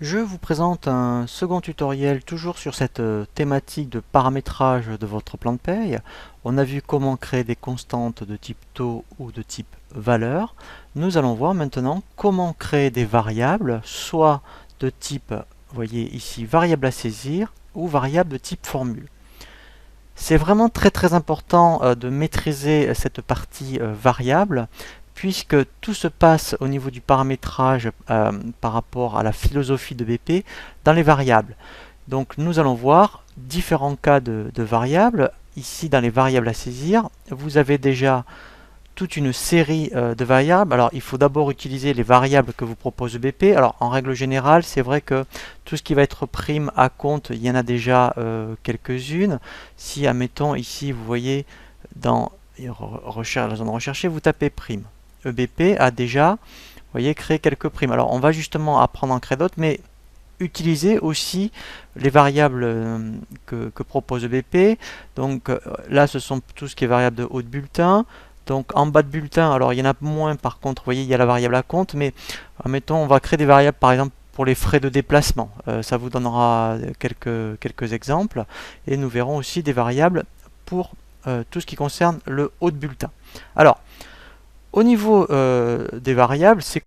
Je vous présente un second tutoriel toujours sur cette thématique de paramétrage de votre plan de paye. On a vu comment créer des constantes de type taux ou de type valeur. Nous allons voir maintenant comment créer des variables, soit de type, vous voyez ici, variable à saisir ou variable de type formule. C'est vraiment très important de maîtriser cette partie variable, puisque tout se passe au niveau du paramétrage par rapport à la philosophie de BP dans les variables. Donc nous allons voir différents cas de variables. Ici, dans les variables à saisir, vous avez déjà toute une série de variables. Alors il faut d'abord utiliser les variables que vous propose BP. Alors en règle générale, c'est vrai que tout ce qui va être prime à compte, il y en a déjà quelques-unes. Si, admettons, ici, vous voyez, dans la zone recherchée, vous tapez prime. EBP a déjà, vous voyez, créé quelques primes. Alors on va justement apprendre à en créer d'autres, mais utiliser aussi les variables que propose BP. Donc là, ce sont tout ce qui est variable de haut de bulletin. Donc en bas de bulletin, alors il y en a moins par contre, vous voyez, il y a la variable à compte, mais admettons, on va créer des variables par exemple pour les frais de déplacement. Ça vous donnera quelques exemples. Et nous verrons aussi des variables pour tout ce qui concerne le haut de bulletin. Alors, au niveau des variables, c'est